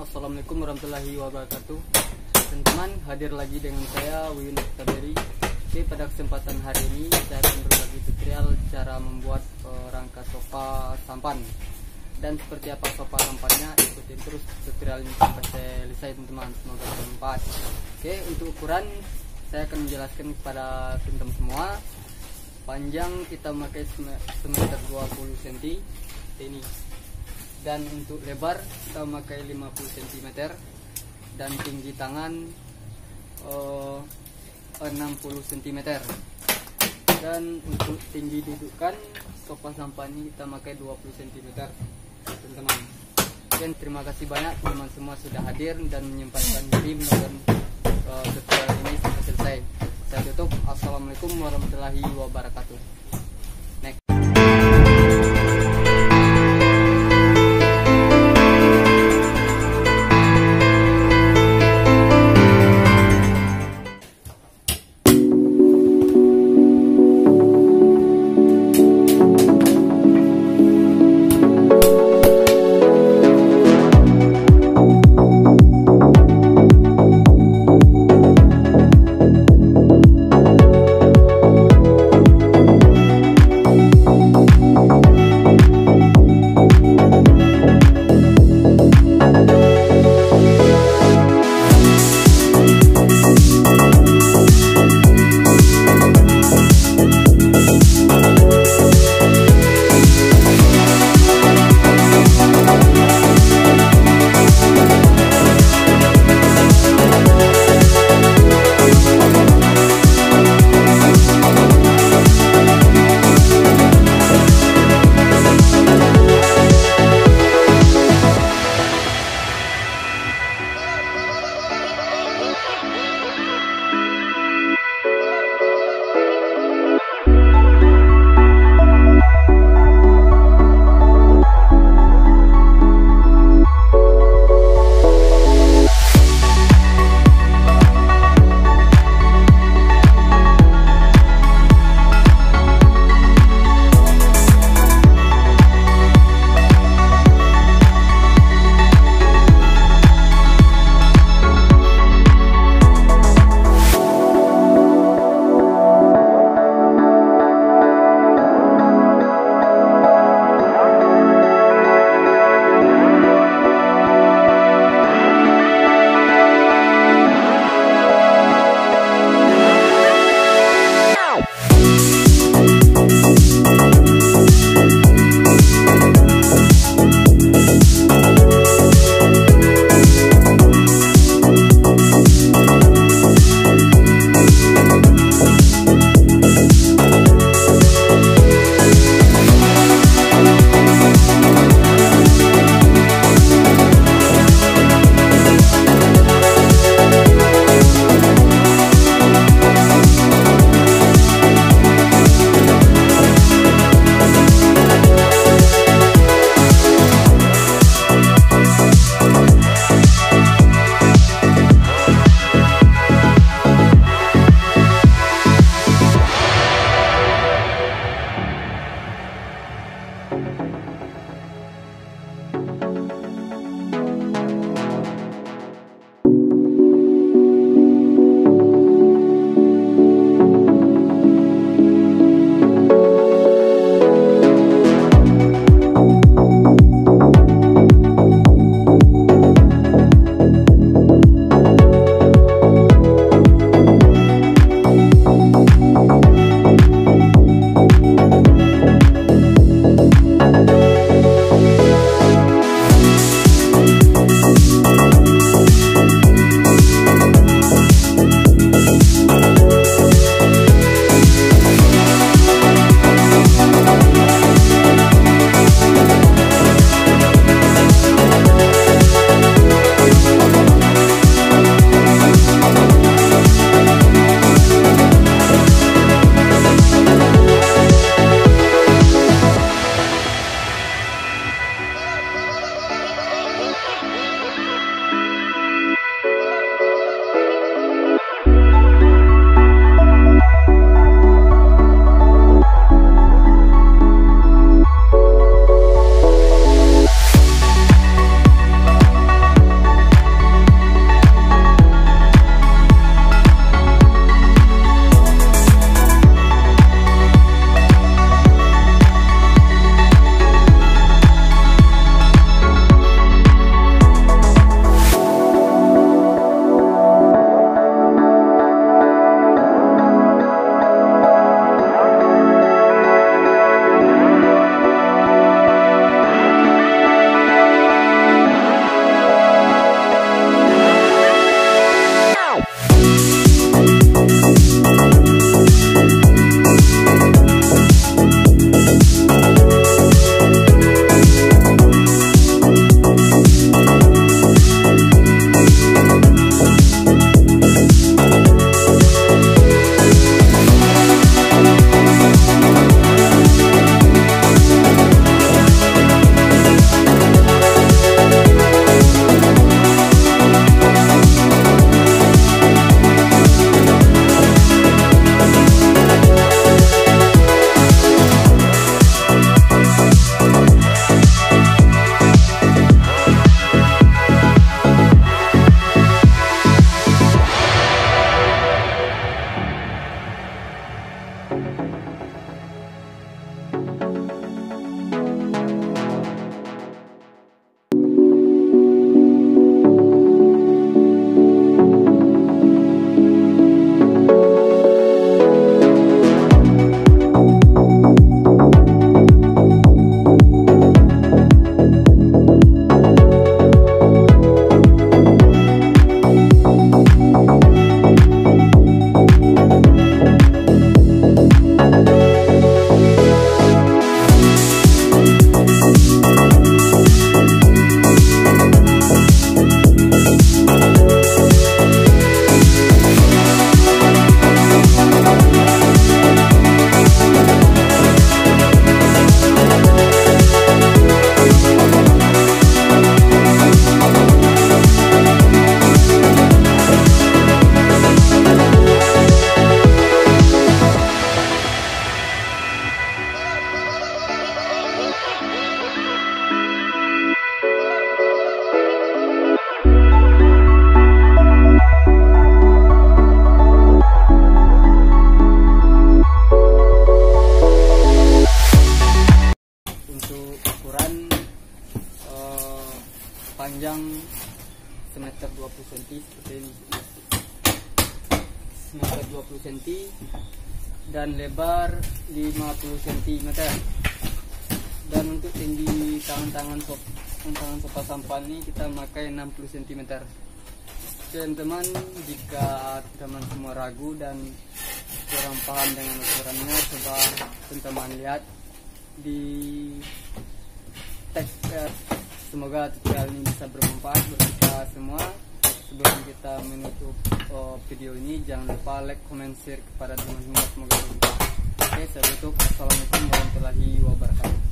Assalamualaikum warahmatullahi wabarakatuh. Teman, hadir lagi dengan saya WIWIN OKTABERI. Oke, pada kesempatan hari ini saya akan berbagi tutorial cara membuat rangka sofa sampan. Dan seperti apa sofa sampannya, ikutin terus tutorial ini sampai selesai teman-teman. Semoga bermanfaat. Oke, untuk ukuran saya akan menjelaskan kepada teman-teman semua. Panjang kita memakai semeter 20 cm ini. Dan untuk lebar kita memakai 50 cm dan tinggi tangan 60 cm. Dan untuk tinggi dudukan sofa sampan ini kita memakai 20 cm teman-teman. Dan terima kasih banyak teman-teman semua sudah hadir dan menyempatkan diri menonton tutorial ini sampai selesai. Saya tutup. Assalamualaikum warahmatullahi wabarakatuh. Next. semeter 20 cm seperti ini, semeter 20 cm, dan lebar 50 cm. Dan untuk tinggi tangan sofa sampan ini kita memakai 60 cm. Teman-teman, jika teman semua ragu dan kurang paham dengan ukurannya, coba teman-teman lihat di teks. Semoga tutorial ini bisa bermanfaat buat kita semua. Sebelum kita menutup video ini, jangan lupa like, comment, share kepada teman-teman. Semoga bermanfaat. Oke, saya tutup. Assalamualaikum warahmatullahi wabarakatuh.